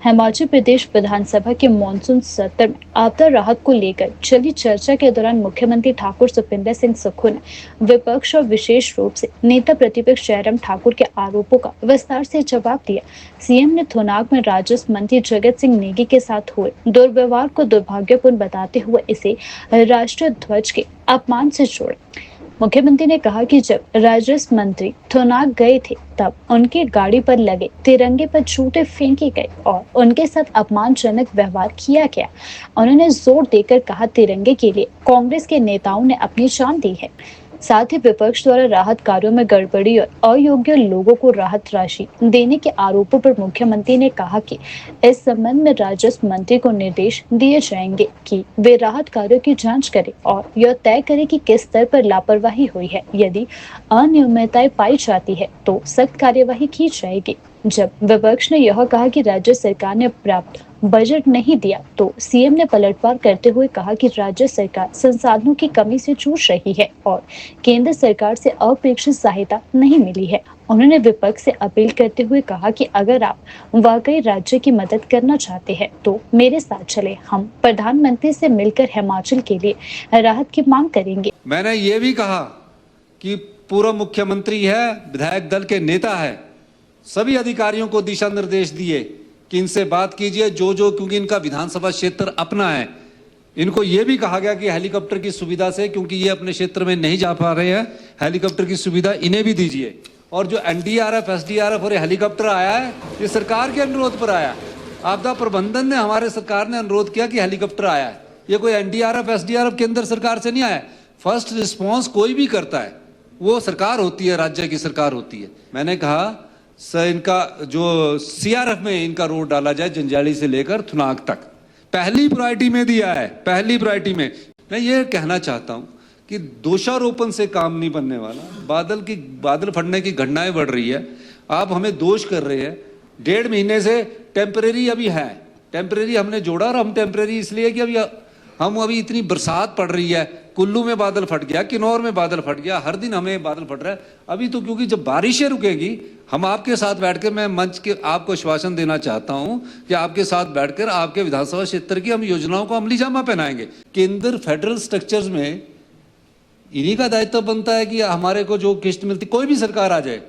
हिमाचल प्रदेश विधानसभा के मॉनसून सत्र में आपदा राहत को लेकर चली चर्चा के दौरान मुख्यमंत्री ठाकुर सुखविंदर सिंह सुक्खू ने विपक्ष और विशेष रूप से नेता प्रतिपक्ष जयराम ठाकुर के आरोपों का विस्तार से जवाब दिया। सीएम ने थोनाग में राजस्व मंत्री जगत सिंह नेगी के साथ हुए दुर्व्यवहार को दुर्भाग्यपूर्ण बताते हुए इसे राष्ट्रीय ध्वज के अपमान से जोड़ा। मुख्यमंत्री ने कहा कि जब राजस्व मंत्री थोनाग गए थे तब उनकी गाड़ी पर लगे तिरंगे पर छूटे फेंके गए और उनके साथ अपमानजनक व्यवहार किया गया। उन्होंने जोर देकर कहा तिरंगे के लिए कांग्रेस के नेताओं ने अपनी जान दी है। साथ ही विपक्ष द्वारा राहत कार्यों में गड़बड़ी और अयोग्य लोगों को राहत राशि देने के आरोपों पर मुख्यमंत्री ने कहा कि इस संबंध में राजस्व मंत्री को निर्देश दिए जाएंगे कि वे राहत कार्यों की जांच करें और यह तय करें कि किस स्तर पर लापरवाही हुई है। यदि अनियमितताएं पाई जाती है तो सख्त कार्यवाही की जाएगी। जब विपक्ष ने यह कहा कि राज्य सरकार ने पर्याप्त बजट नहीं दिया तो सीएम ने पलटवार करते हुए कहा कि राज्य सरकार संसाधनों की कमी से जूझ रही है और केंद्र सरकार से अपेक्षित सहायता नहीं मिली है। उन्होंने विपक्ष से अपील करते हुए कहा कि अगर आप वाकई राज्य की मदद करना चाहते हैं तो मेरे साथ चले, हम प्रधानमंत्री से मिलकर हिमाचल के लिए राहत की मांग करेंगे। मैंने ये भी कहा कि पूर्व मुख्यमंत्री है, विधायक दल के नेता है, सभी अधिकारियों को दिशा निर्देश दिए कि इनसे बात कीजिए जो क्योंकि इनका विधानसभा क्षेत्र अपना है। इनको ये भी कहा गया कि हेलीकॉप्टर की सुविधा से, क्योंकि ये अपने क्षेत्र में नहीं जा पा रहे हैं, हेलीकॉप्टर की सुविधा इन्हें भी दीजिए। और जो एनडीआरएफ, एसडीआरएफ और हेलीकॉप्टर आया है, ये सरकार के अनुरोध पर आया। आपदा प्रबंधन ने, हमारे सरकार ने अनुरोध किया कि हेलीकॉप्टर आया है। ये कोई एनडीआरएफ, एसडीआरएफ केंद्र सरकार से नहीं आया। फर्स्ट रिस्पॉन्स कोई भी करता है वो सरकार होती है, राज्य की सरकार होती है। मैंने कहा सर, इनका जो सीआरएफ में इनका रोड डाला जाए, जंजाली से लेकर थुनाग तक, पहली प्रायोरिटी में दिया है, पहली प्रायोरिटी में। मैं ये कहना चाहता हूं कि दोषारोपण से काम नहीं बनने वाला। बादल फटने की घटनाएं बढ़ रही है, आप हमें दोष कर रहे हैं। 1.5 महीने से टेम्परेरी अभी है, टेम्परेरी हमने जोड़ा, और हम टेम्परेरी इसलिए कि अभी इतनी बरसात पड़ रही है। कुल्लू में बादल फट गया, किन्नौर में बादल फट गया, हर दिन हमें बादल फट रहा है। अभी तो क्योंकि जब बारिशें रुकेगी, हम आपके साथ बैठकर, मैं मंच के आपको आश्वासन देना चाहता हूं कि आपके साथ बैठकर आपके विधानसभा क्षेत्र की हम योजनाओं को अमली जामा पहनाएंगे। केंद्र फेडरल स्ट्रक्चर्स में इन्हीं का दायित्व बनता है कि हमारे को जो किस्त मिलती, कोई भी सरकार आ जाए,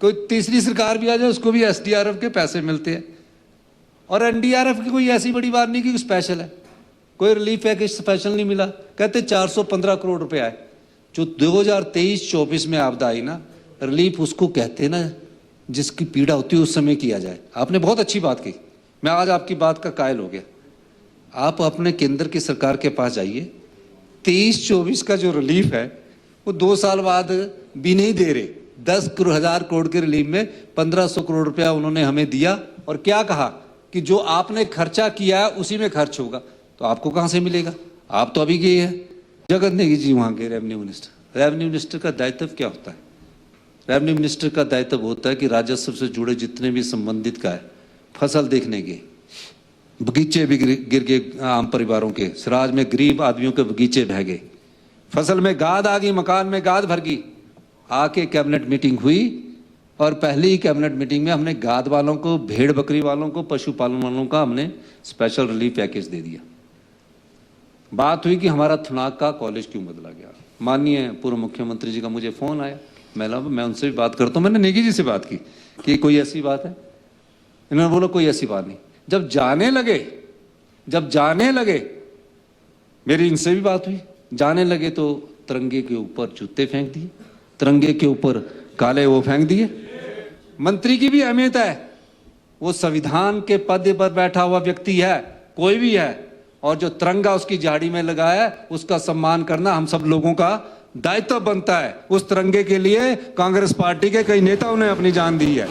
कोई तीसरी सरकार भी आ जाए, उसको भी एसडीआरएफ के पैसे मिलते हैं। और एनडीआरएफ की कोई ऐसी बड़ी बात नहीं कि स्पेशल है, कोई रिलीफ पैकेज स्पेशल नहीं मिला। कहते 415 करोड़ रुपए आए। जो 2023-24 में आपदा आई ना, रिलीफ उसको कहते ना जिसकी पीड़ा होती है उस समय किया जाए। आपने बहुत अच्छी बात की, मैं आज आपकी बात का कायल हो गया। आप अपने केंद्र की सरकार के पास जाइए, 23-24 का जो रिलीफ है वो 2 साल बाद भी नहीं दे रहे। 10,000 करोड़ के रिलीफ में 1,500 करोड़ रुपया उन्होंने हमें दिया और क्या कहा कि जो आपने खर्चा किया है उसी में खर्च होगा। तो आपको कहां से मिलेगा? आप तो अभी गए हैं। जगत नेगी जी वहां के रेवेन्यू मिनिस्टर। रेवेन्यू मिनिस्टर का दायित्व क्या होता है? रेवेन्यू मिनिस्टर का दायित्व होता है कि राजस्व से जुड़े जितने भी संबंधित का है, फसल देखने के, बगीचे भी गिर गए आम परिवारों के, सराज में गरीब आदमियों के बगीचे बह गए, फसल में गाद आ गई, मकान में गाद भर गई। आके कैबिनेट मीटिंग हुई और पहली ही कैबिनेट मीटिंग में हमने गाद वालों को, भेड़ बकरी वालों को, पशुपालन वालों का हमने स्पेशल रिलीफ पैकेज दे दिया। बात हुई कि हमारा थुनाग का कॉलेज क्यों बदला गया। माननीय पूर्व मुख्यमंत्री जी का मुझे फोन आया, मैं उनसे भी बात करता हूं। मैंने नेगी जी से बात की कि कोई ऐसी बात है, इन्होंने बोला कोई ऐसी बात नहीं। जब जाने लगे मेरी इनसे भी बात हुई, जाने लगे तो तिरंगे के ऊपर जूते फेंक दिए, तिरंगे के ऊपर काले वो फेंक दिए। मंत्री की भी अहमियत है, वो संविधान के पद पर बैठा हुआ व्यक्ति है, कोई भी है, और जो तिरंगा उसकी झाड़ी में लगा है उसका सम्मान करना हम सब लोगों का दायित्व बनता है। उस तिरंगे के लिए कांग्रेस पार्टी के कई नेताओं ने अपनी जान दी है।